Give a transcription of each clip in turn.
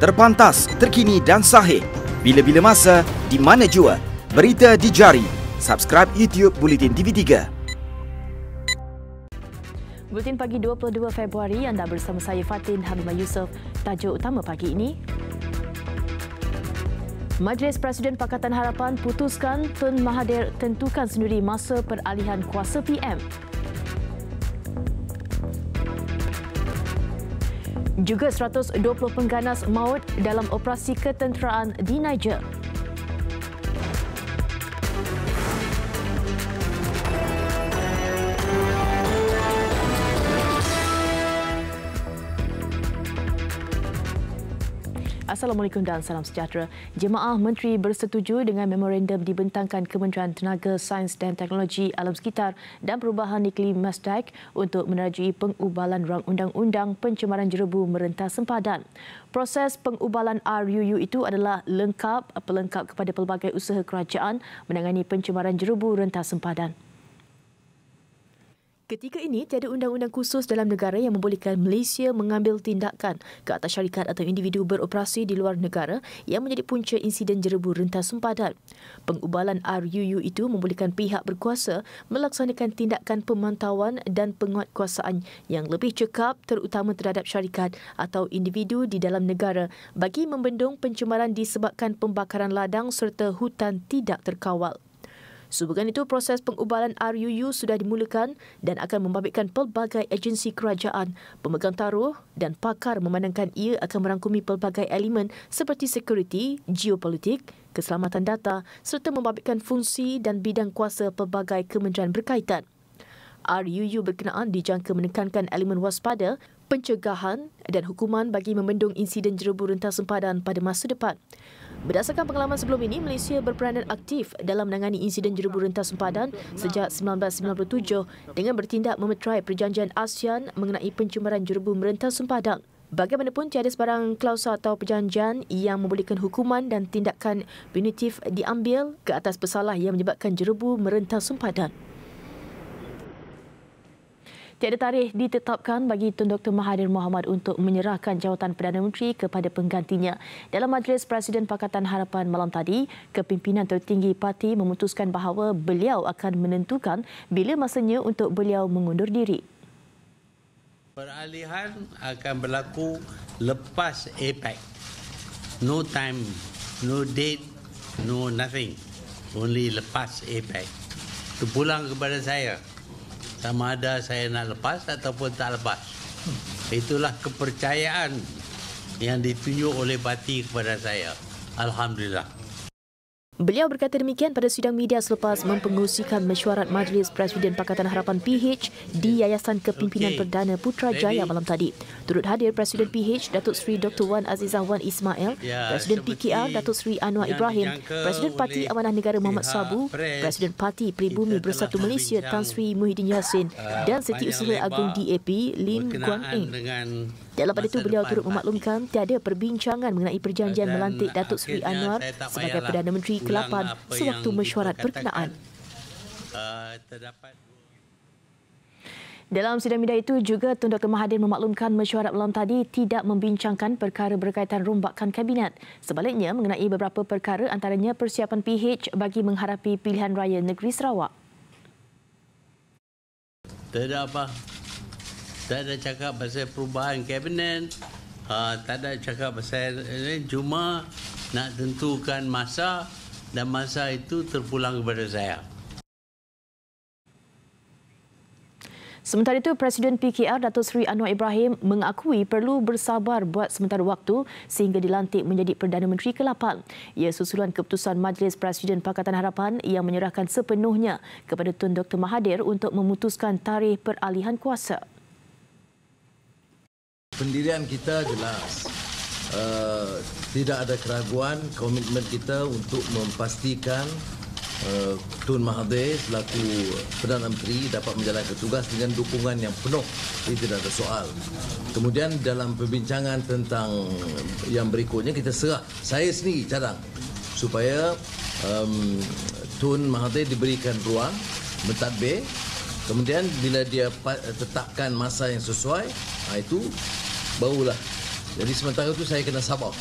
Terpantas, terkini dan sahih. Bila-bila masa, di mana jua. Berita di jari. Subscribe YouTube Buletin TV3. Buletin pagi 22 Februari, anda bersama saya Fatin Habibah Yusof. Tajuk utama pagi ini. Majlis Presiden Pakatan Harapan putuskan Tun Mahathir tentukan sendiri masa peralihan kuasa PM. Juga 120 pengganas maut dalam operasi ketenteraan di Niger. Assalamualaikum dan salam sejahtera. Jemaah Menteri bersetuju dengan memorandum dibentangkan Kementerian Tenaga, Sains dan Teknologi Alam Sekitar dan Perubahan Iklim (MESTEC) untuk menerajui pengubalan rang undang-undang pencemaran jerebu merentas sempadan. Proses pengubalan RUU itu adalah pelengkap kepada pelbagai usaha kerajaan menangani pencemaran jerebu rentas sempadan. Ketika ini, tiada undang-undang khusus dalam negara yang membolehkan Malaysia mengambil tindakan ke atas syarikat atau individu beroperasi di luar negara yang menjadi punca insiden jerebu rentas sempadan. Pengubalan RUU itu membolehkan pihak berkuasa melaksanakan tindakan pemantauan dan penguatkuasaan yang lebih cekap terutama terhadap syarikat atau individu di dalam negara bagi membendung pencemaran disebabkan pembakaran ladang serta hutan tidak terkawal. Sehubungan itu, proses pengubalan RUU sudah dimulakan dan akan membabitkan pelbagai agensi kerajaan, pemegang taruh dan pakar memandangkan ia akan merangkumi pelbagai elemen seperti sekuriti, geopolitik, keselamatan data serta membabitkan fungsi dan bidang kuasa pelbagai kementerian berkaitan. RUU berkenaan dijangka menekankan elemen waspada, pencegahan dan hukuman bagi membendung insiden jerebu rentas sempadan pada masa depan. Berdasarkan pengalaman sebelum ini, Malaysia berperanan aktif dalam menangani insiden jerebu rentas sempadan sejak 1997 dengan bertindak memeterai perjanjian ASEAN mengenai pencemaran jerebu merentas sempadan. Bagaimanapun, tiada sebarang klausul atau perjanjian yang membolehkan hukuman dan tindakan punitif diambil ke atas pesalah yang menyebabkan jerebu merentas sempadan. Tiada tarikh ditetapkan bagi Tun Dr. Mahathir Mohamad untuk menyerahkan jawatan Perdana Menteri kepada penggantinya. Dalam Majlis Presiden Pakatan Harapan malam tadi, kepimpinan tertinggi parti memutuskan bahawa beliau akan menentukan bila masanya untuk beliau mengundur diri. Peralihan akan berlaku lepas APEC. No time, no date, no nothing. Only lepas APEC. Itu pulang kepada saya. Sama ada saya nak lepas ataupun tak lepas. Itulah kepercayaan yang ditunjuk oleh parti kepada saya. Alhamdulillah. Beliau berkata demikian pada sidang media selepas mempengerusikan mesyuarat Majlis Presiden Pakatan Harapan PH di Yayasan Kepimpinan Perdana Putrajaya malam tadi. Turut hadir Presiden PH Datuk Seri Dr. Wan Azizah Wan Ismail, Presiden PKR Datuk Seri Anwar Ibrahim, Presiden Parti Amanah Negara Muhammad Sabu, Presiden Parti Pribumi Bersatu Malaysia Tan Sri Muhyiddin Yassin dan Setiausaha Agung DAP Lim Guan Eng. Dalam pada itu, beliau turut memaklumkan tiada perbincangan mengenai perjanjian melantik Datuk Seri Anwar sebagai Perdana Menteri ke-8 sewaktu mesyuarat berkenaan. Dalam sidang media itu juga, Tun Dr. Mahathir memaklumkan mesyuarat malam tadi tidak membincangkan perkara berkaitan rombakan kabinet. Sebaliknya, mengenai beberapa perkara antaranya persiapan PH bagi menghadapi pilihan raya negeri Sarawak. Tidak apa. Tak ada cakap pasal perubahan kabinet, tak ada cakap pasal ini, cuma nak tentukan masa dan masa itu terpulang kepada saya. Sementara itu, Presiden PKR Datuk Seri Anwar Ibrahim mengakui perlu bersabar buat sementara waktu sehingga dilantik menjadi Perdana Menteri ke-8. Ia susulan keputusan Majlis Presiden Pakatan Harapan yang menyerahkan sepenuhnya kepada Tun Dr. Mahathir untuk memutuskan tarikh peralihan kuasa. Pendirian kita jelas, tidak ada keraguan komitmen kita untuk memastikan Tun Mahathir selaku Perdana Menteri dapat menjalankan tugas dengan dukungan yang penuh. Ini tidak ada soal. Kemudian dalam perbincangan tentang yang berikutnya kita serah, saya sendiri cadang supaya Tun Mahathir diberikan ruang mentadbir. Kemudian bila dia tetapkan masa yang sesuai, itu barulah Jadi sementara itu saya kena sabar.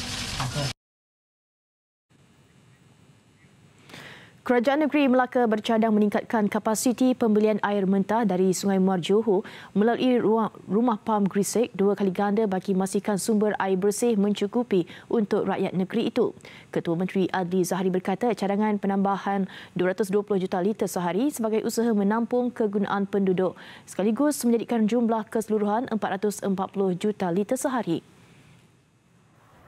Kerajaan Negeri Melaka bercadang meningkatkan kapasiti pembelian air mentah dari Sungai Muar Johor melalui Rumah Pam Gresik 2 kali ganda bagi memastikan sumber air bersih mencukupi untuk rakyat negeri itu. Ketua Menteri Adli Zahari berkata cadangan penambahan 220 juta liter sehari sebagai usaha menampung kegunaan penduduk sekaligus menjadikan jumlah keseluruhan 440 juta liter sehari.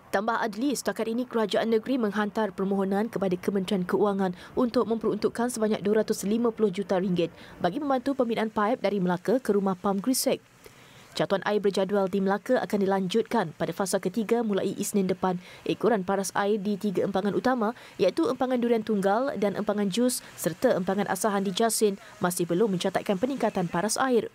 Tambah Adli, setakat ini kerajaan negeri menghantar permohonan kepada Kementerian Keuangan untuk memperuntukkan sebanyak 250 juta ringgit bagi membantu pembinaan paip dari Melaka ke Rumah Pam Gresik. Catuan air berjadual di Melaka akan dilanjutkan pada fasa ketiga mulai Isnin depan. Ekoran paras air di 3 empangan utama iaitu empangan durian tunggal dan empangan jus serta empangan asahan di Jasin masih belum mencatatkan peningkatan paras air.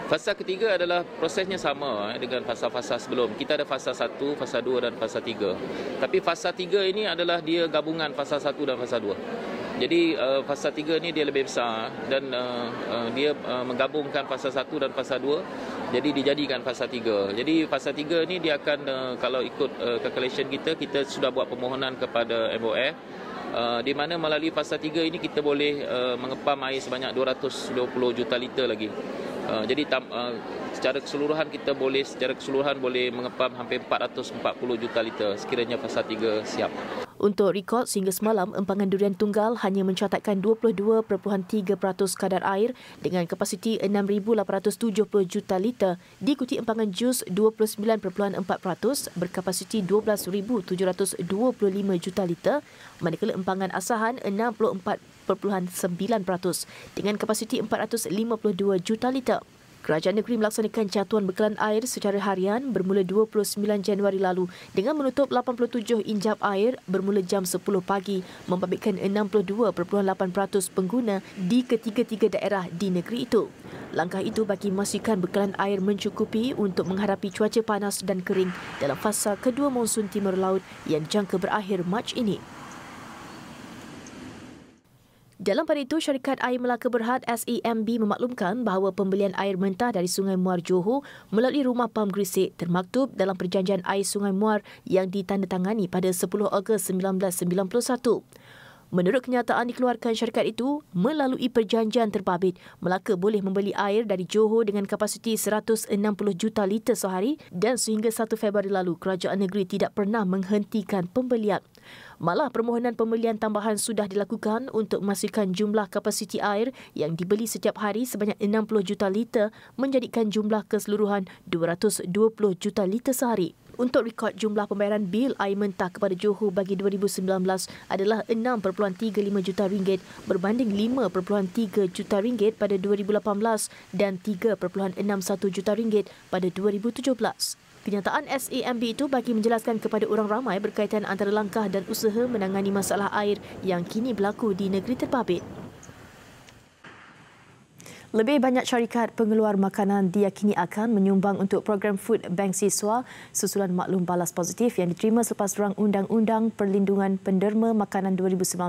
Fasa ketiga adalah prosesnya sama dengan fasa-fasa sebelum. Kita ada fasa 1, fasa 2 dan fasa 3. Tapi fasa 3 ini adalah dia gabungan fasa 1 dan fasa 2. Jadi fasa 3 ini dia lebih besar dan dia menggabungkan fasa 1 dan fasa 2. Jadi dijadikan fasa 3. Jadi fasa 3 ini dia akan kalau ikut calculation kita sudah buat permohonan kepada MOF. Di mana melalui fasa 3 ini kita boleh mengepam air sebanyak 220 juta liter lagi. Jadi secara keseluruhan kita boleh mengepam hampir 440 juta liter sekiranya fasa 3 siap. Untuk rekod sehingga semalam, empangan durian tunggal hanya mencatatkan 22.3% kadar air dengan kapasiti 6,870 juta liter, diikuti empangan jus 29.4% berkapasiti 12,725 juta liter, manakala empangan asahan 64.9% dengan kapasiti 452 juta liter. Kerajaan negeri melaksanakan catuan bekalan air secara harian bermula 29 Januari lalu dengan menutup 87 injap air bermula jam 10 pagi membabitkan 62.8% pengguna di ketiga-tiga daerah di negeri itu. Langkah itu bagi memastikan bekalan air mencukupi untuk menghadapi cuaca panas dan kering dalam fasa kedua monsun Timur Laut yang jangka berakhir Mac ini. Dalam pada itu, Syarikat Air Melaka Berhad SAMB memaklumkan bahawa pembelian air mentah dari Sungai Muar Johor melalui Rumah Pam Gresik termaktub dalam Perjanjian Air Sungai Muar yang ditandatangani pada 10 Ogos 1991. Menurut kenyataan dikeluarkan syarikat itu, melalui perjanjian terbabit, Melaka boleh membeli air dari Johor dengan kapasiti 160 juta liter sehari dan sehingga 1 Februari lalu, kerajaan negeri tidak pernah menghentikan pembelian. Malah permohonan pembelian tambahan sudah dilakukan untuk memastikan jumlah kapasiti air yang dibeli setiap hari sebanyak 60 juta liter menjadikan jumlah keseluruhan 220 juta liter sehari. Untuk rekod jumlah pembayaran bil air mentah kepada Johor bagi 2019 adalah 6.35 juta ringgit berbanding 5.3 juta ringgit pada 2018 dan 3.61 juta ringgit pada 2017. Kenyataan SAMB itu bagi menjelaskan kepada orang ramai berkaitan antara langkah dan usaha menangani masalah air yang kini berlaku di negeri terbabit. Lebih banyak syarikat pengeluar makanan diyakini akan menyumbang untuk program Food Bank Siswa susulan maklum balas positif yang diterima selepas rang Undang-Undang Perlindungan Penderma Makanan 2019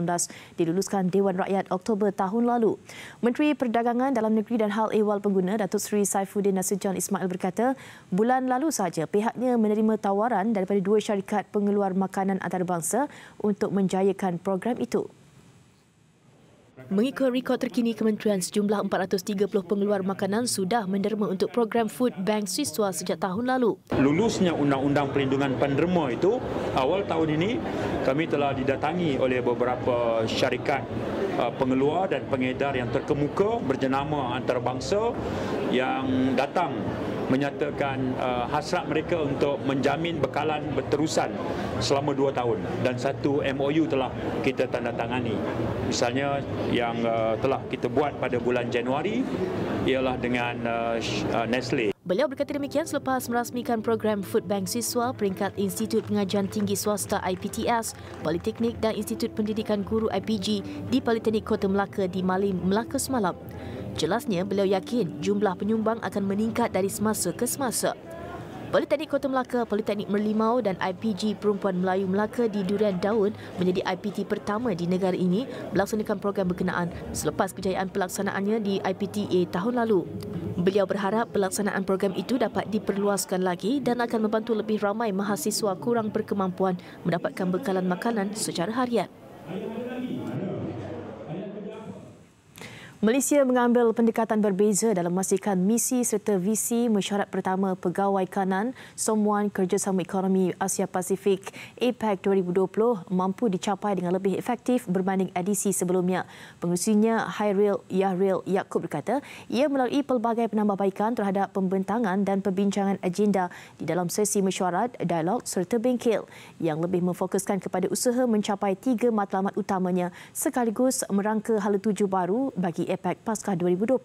diluluskan Dewan Rakyat Oktober tahun lalu. Menteri Perdagangan Dalam Negeri dan Hal Ehwal Pengguna Datuk Seri Saifuddin Nasution Ismail berkata, bulan lalu sahaja pihaknya menerima tawaran daripada 2 syarikat pengeluar makanan antarabangsa untuk menjayakan program itu. Mengikut rekod terkini kementerian, sejumlah 430 pengeluar makanan sudah menderma untuk program Food Bank Siswa sejak tahun lalu. Lulusnya Undang-Undang Perlindungan Penderma itu, awal tahun ini kami telah didatangi oleh beberapa syarikat pengeluar dan pengedar yang terkemuka berjenama antarabangsa yang datang menyatakan hasrat mereka untuk menjamin bekalan berterusan selama 2 tahun dan satu MOU telah kita tandatangani. Misalnya yang telah kita buat pada bulan Januari ialah dengan Nestle. Beliau berkata demikian selepas merasmikan program Food Bank Siswa peringkat Institut Pengajian Tinggi Swasta IPTS, Politeknik dan Institut Pendidikan Guru IPG di Politeknik Kota Melaka di Malim, Melaka semalam. Jelasnya, beliau yakin jumlah penyumbang akan meningkat dari semasa ke semasa. Politeknik Kota Melaka, Politeknik Merlimau dan IPG Perempuan Melayu Melaka di Durian Daun menjadi IPT pertama di negara ini melaksanakan program berkenaan selepas kejayaan pelaksanaannya di IPTA tahun lalu. Beliau berharap pelaksanaan program itu dapat diperluaskan lagi dan akan membantu lebih ramai mahasiswa kurang berkemampuan mendapatkan bekalan makanan secara harian. Malaysia mengambil pendekatan berbeza dalam memastikan misi serta visi mesyuarat pertama Pegawai Kanan Somuan Kerjasama Ekonomi Asia Pasifik APEC 2020 mampu dicapai dengan lebih efektif berbanding edisi sebelumnya. Pengerusinya Hairil Yahril Yaakob berkata ia melalui pelbagai penambahbaikan terhadap pembentangan dan perbincangan agenda di dalam sesi mesyuarat, dialog serta bengkel yang lebih memfokuskan kepada usaha mencapai 3 matlamat utamanya sekaligus merangka hala tuju baru bagi APEC Paskah 2020.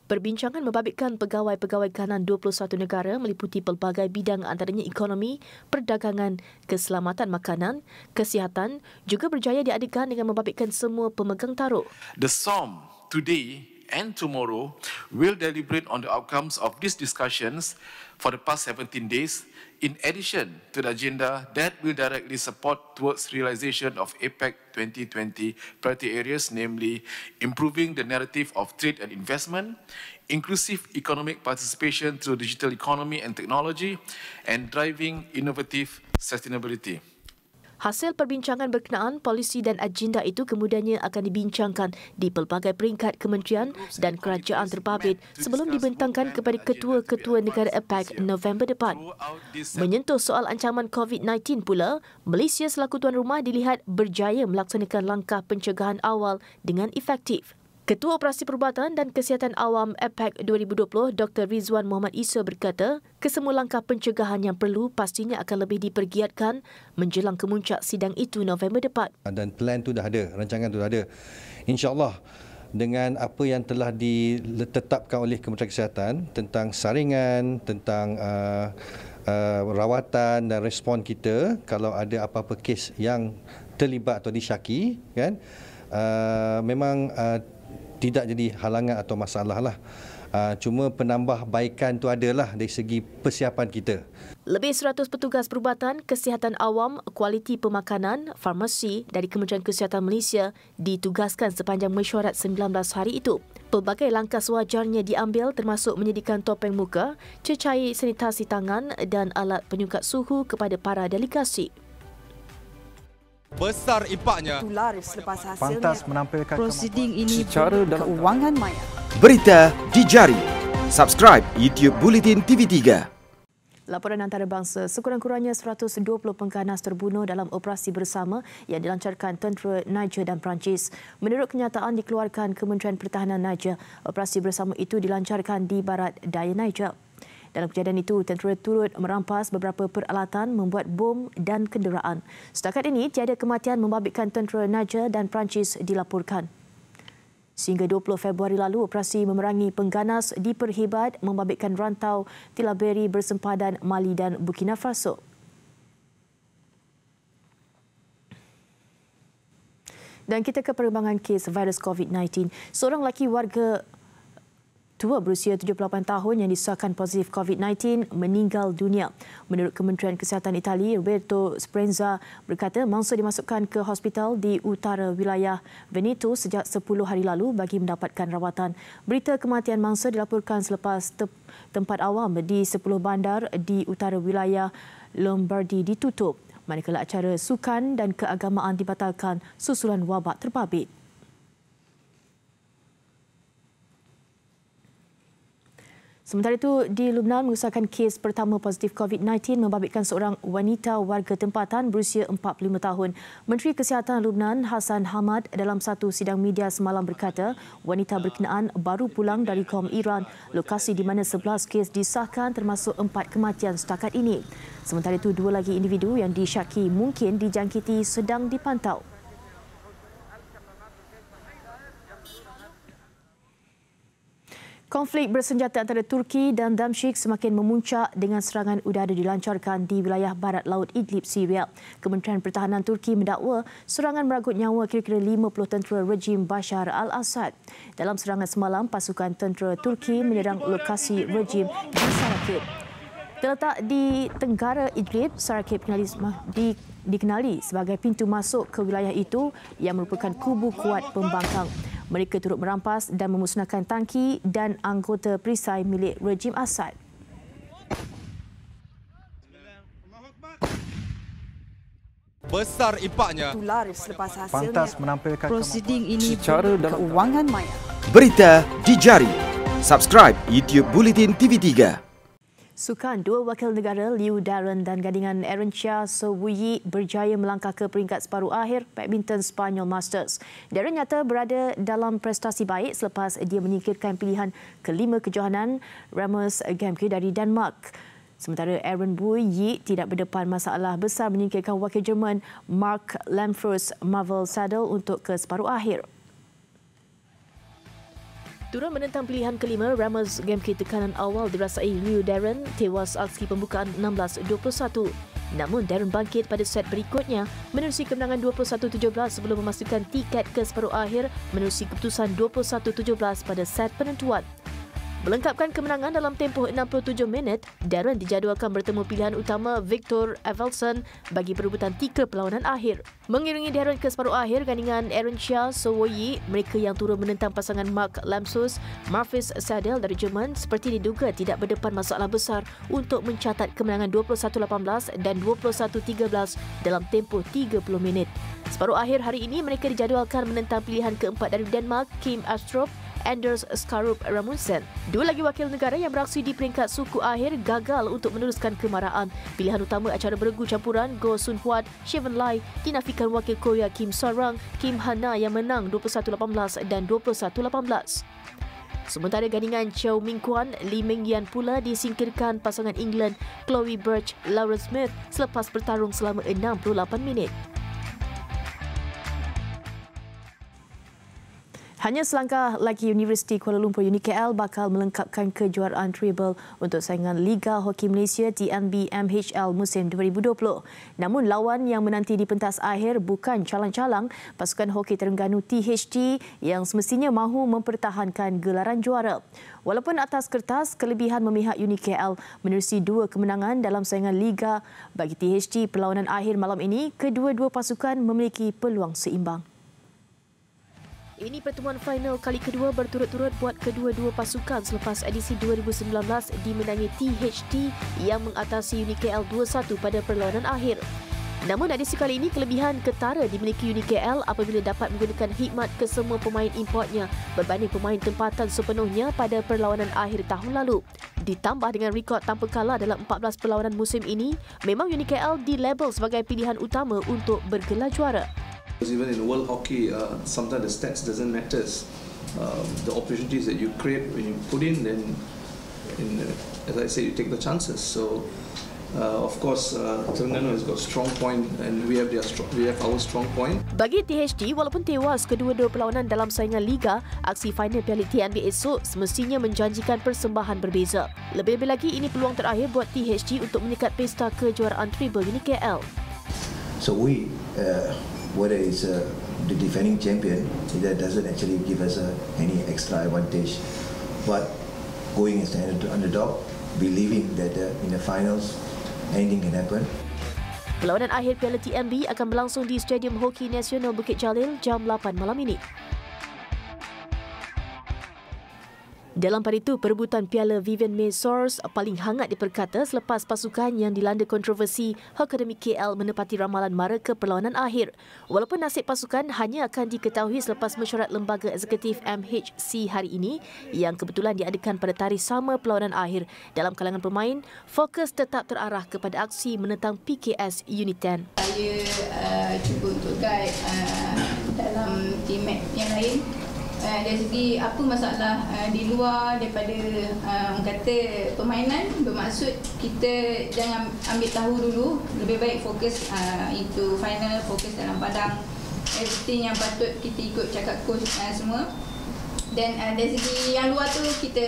Perbincangan membabitkan pegawai-pegawai kanan 21 negara meliputi pelbagai bidang antaranya ekonomi, perdagangan, keselamatan makanan, kesihatan juga berjaya diadakan dengan membabitkan semua pemegang taruh. The SOM today and tomorrow will deliberate on the outcomes of these discussions for the past 17 days, in addition to the agenda that will directly support towards realization of APEC 2020 priority areas, namely improving the narrative of trade and investment, inclusive economic participation through digital economy and technology, and driving innovative sustainability. Hasil perbincangan berkenaan polisi dan agenda itu kemudiannya akan dibincangkan di pelbagai peringkat kementerian dan kerajaan terbabit sebelum dibentangkan kepada ketua-ketua negara APEC November depan. Menyentuh soal ancaman COVID-19 pula, Malaysia selaku tuan rumah dilihat berjaya melaksanakan langkah pencegahan awal dengan efektif. Ketua Operasi Perubatan dan Kesihatan Awam APEC 2020, Dr. Rizwan Muhammad Isa berkata, kesemua langkah pencegahan yang perlu pastinya akan lebih dipergiatkan menjelang kemuncak sidang itu November depan. Dan plan tu dah ada, rancangan tu dah ada. InsyaAllah dengan apa yang telah ditetapkan oleh Kementerian Kesihatan tentang saringan, tentang rawatan dan respon kita kalau ada apa-apa kes yang terlibat atau disyaki, kan, memang tidak jadi halangan atau masalah lah. Cuma penambahbaikan tu adalah dari segi persiapan kita. Lebih 100 petugas perubatan, kesihatan awam, kualiti pemakanan, farmasi dari Kementerian Kesihatan Malaysia ditugaskan sepanjang mesyuarat 19 hari itu. Pelbagai langkah sewajarnya diambil termasuk menyediakan topeng muka, cecair sanitasi tangan dan alat penyukat suhu kepada para delegasi. Besar impaknya. Selepas hasilnya, Pantas menampilkan prosiding ini secara dalam keuangan maya. Berita di jari. Subscribe YouTube Bulletin TV3. Laporan antarabangsa, sekurang-kurangnya 120 pengganas terbunuh dalam operasi bersama yang dilancarkan tentera Niger dan Perancis. Menurut kenyataan dikeluarkan Kementerian Pertahanan Niger, operasi bersama itu dilancarkan di barat daya Niger. Dalam kejadian itu, tentera turut merampas beberapa peralatan membuat bom dan kenderaan. Setakat ini, tiada kematian membabitkan tentera Niger dan Perancis dilaporkan. Sehingga 20 Februari lalu, operasi memerangi pengganas diperhebat membabitkan rantau Tilaberi bersempadan Mali dan Burkina Faso. Dan kita ke perkembangan kes virus COVID-19. Seorang lelaki warga tua berusia 78 tahun yang disahkan positif COVID-19 meninggal dunia. Menurut Kementerian Kesihatan Itali, Roberto Sprenza berkata mangsa dimasukkan ke hospital di utara wilayah Veneto sejak 10 hari lalu bagi mendapatkan rawatan. Berita kematian mangsa dilaporkan selepas tempat awam di 10 bandar di utara wilayah Lombardi ditutup, manakala acara sukan dan keagamaan dibatalkan susulan wabak terbabit. Sementara itu, di Lubnan mengesahkan kes pertama positif COVID-19 membabitkan seorang wanita warga tempatan berusia 45 tahun. Menteri Kesihatan Lubnan, Hassan Hamad, dalam satu sidang media semalam berkata, wanita berkenaan baru pulang dari KOM Iran, lokasi di mana 11 kes disahkan termasuk 4 kematian setakat ini. Sementara itu, 2 lagi individu yang disyaki mungkin dijangkiti sedang dipantau. Konflik bersenjata antara Turki dan Damsyik semakin memuncak dengan serangan udara dilancarkan di wilayah barat laut Idlib, Syria. Kementerian Pertahanan Turki mendakwa serangan meranggut nyawa kira-kira 50 tentera rejim Bashar al-Assad. Dalam serangan semalam, pasukan tentera Turki menyerang lokasi rejim di Sarakib. Terletak di tenggara Idlib, Sarakib dikenali sebagai pintu masuk ke wilayah itu yang merupakan kubu kuat pembangkang. Mereka turut merampas dan memusnahkan tangki dan anggota perisai milik rejim Assad. Besar impaknya. Tular selepas hasilnya. Pantas menampilkan prosiding ini secara keuangan maya. Berita di jari. Subscribe YouTube Bulletin TV3. Sukan, dua wakil negara Liu Darren dan gadingan Arancha Sowuyi berjaya melangkah ke peringkat separuh akhir badminton Spanyol Masters. Darren nyata berada dalam prestasi baik selepas dia menyingkirkan pilihan kelima kejohanan Rasmus Gemke dari Denmark. Sementara Aaron Bui tidak berdepan masalah besar menyingkirkan wakil Jerman Mark Lamfors Marvel Saddle untuk ke separuh akhir. Turut menentang pilihan kelima, Rasmus Gemke tekanan awal dirasai Liu Darren tewas aksi pembukaan 16-21. Namun Darren bangkit pada set berikutnya menerusi kemenangan 21-17 sebelum memastikan tiket ke separuh akhir menerusi keputusan 21-17 pada set penentuan. Melengkapkan kemenangan dalam tempoh 67 minit, Darren dijadualkan bertemu pilihan utama Victor Evelson bagi perebutan 3 perlawanan akhir. Mengiringi Darren ke separuh akhir, gandingan Arancha Sowuyi, mereka yang turut menentang pasangan Mark Lamsus, Marvis Saddle dari Jerman seperti diduga tidak berdepan masalah besar untuk mencatat kemenangan 21-18 dan 21-13 dalam tempoh 30 minit. Separuh akhir hari ini mereka dijadualkan menentang pilihan keempat dari Denmark, Kim Astrup, Anders Skarup Ramundsen. Dua lagi wakil negara yang beraksi di peringkat suku akhir gagal untuk meneruskan kemarahan. Pilihan utama acara beregu campuran Go Sun Huat, Shevan Lai dinafikan wakil Korea Kim Sarang, Kim Hana yang menang 21-18 dan 21-18. Sementara gandingan Chow Ming Kwan, Lee Ming Yan pula disingkirkan pasangan England Chloe Birch, Lauren Smith selepas bertarung selama 68 minit. Hanya selangkah lagi Universiti Kuala Lumpur UniKL bakal melengkapkan kejuaraan treble untuk saingan Liga Hoki Malaysia TNB MHL musim 2020. Namun lawan yang menanti di pentas akhir bukan calang-calang pasukan hoki Terengganu THT yang semestinya mahu mempertahankan gelaran juara. Walaupun atas kertas kelebihan memihak UniKL menerusi 2 kemenangan dalam saingan Liga bagi THT perlawanan akhir malam ini, kedua-dua pasukan memiliki peluang seimbang. Ini pertemuan final kali kedua berturut-turut buat kedua-dua pasukan selepas edisi 2019 dimenangi THT yang mengatasi UniKL 2-1 pada perlawanan akhir. Namun edisi kali ini kelebihan ketara dimiliki UniKL apabila dapat menggunakan khidmat kesemua pemain importnya berbanding pemain tempatan sepenuhnya pada perlawanan akhir tahun lalu. Ditambah dengan rekod tanpa kalah dalam 14 perlawanan musim ini, memang UniKL dilabel sebagai pilihan utama untuk bergelar juara. Even in world hockey, sometimes the stats doesn't matter. The opportunities that you create when you put in, then, as I say, you take the chances. So, of course, Terengganu has got strong point, and we have our strong point. Bagi THT, walaupun tewas kedua-dua perlawanan dalam saingan Liga, aksi final Piala TNB esok semestinya menjanjikan persembahan berbeza. Lebih-lebih lagi, ini peluang terakhir buat THT untuk menyekat pesta kejuaraan treble UniKL. So whether it's the defending champion, that doesn't actually give us any extra advantage. But going as an underdog, believing that in the finals, anything can happen. Perlawanan akhir Piala TNB akan berlangsung di Stadium Hoki Nasional Bukit Jalil jam 8 malam ini. Dalam pada itu, perebutan Piala Vivian May Source paling hangat diperkata selepas pasukan yang dilanda kontroversi Akademi KL menepati ramalan mara ke perlawanan akhir. Walaupun nasib pasukan hanya akan diketahui selepas mesyuarat lembaga eksekutif MHC hari ini yang kebetulan diadakan pada tarikh sama perlawanan akhir, dalam kalangan pemain, fokus tetap terarah kepada aksi menentang PKS Unit 10. Saya cuba untuk guide dalam teammate yang lain. Dari segi apa masalah di luar daripada kata permainan, bermaksud kita jangan ambil tahu dulu, lebih baik fokus itu final, fokus dalam padang, everything yang patut kita ikut cakap coach semua. Dan dari segi yang luar tu kita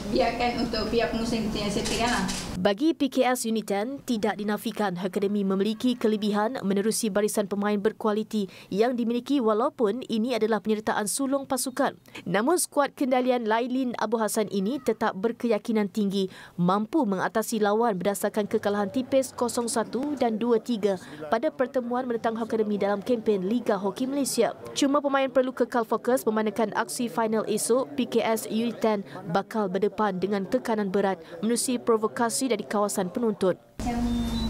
biarkan untuk pihak pengurusan kita yang settlekan lah. Bagi PKS Unit 10, tidak dinafikan akademi memiliki kelebihan menerusi barisan pemain berkualiti yang dimiliki walaupun ini adalah penyertaan sulung pasukan. Namun skuad kendalian Lailin Abu Hassan ini tetap berkeyakinan tinggi mampu mengatasi lawan berdasarkan kekalahan tipis 0-1 dan 2-3 pada pertemuan menentang akademi dalam kempen Liga Hoki Malaysia. Cuma pemain perlu kekal fokus memandangkan aksi final esok. PKS Unit 10 bakal berdepan dengan tekanan berat menerusi provokasi dari kawasan penonton. Macam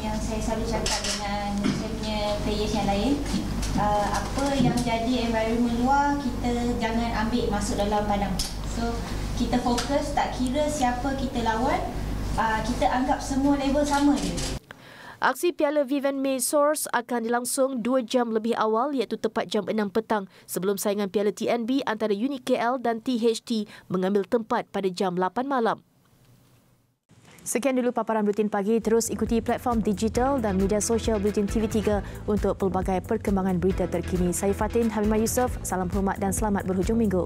yang saya selalu cakap dengan saya punya players yang lain, apa yang jadi environment luar, kita jangan ambil masuk dalam padang. So, kita fokus, tak kira siapa kita lawan, kita anggap semua level sama je. Aksi Piala Vivian May Source akan dilangsung 2 jam lebih awal iaitu tepat jam 6 petang sebelum saingan Piala TNB antara Unit KL dan THT mengambil tempat pada jam 8 malam. Sekian dulu paparan Buletin Pagi. Terus ikuti platform digital dan media sosial Buletin TV3 untuk pelbagai perkembangan berita terkini. Saya Fatin Hamimah Yusof. Salam hormat dan selamat berhujung minggu.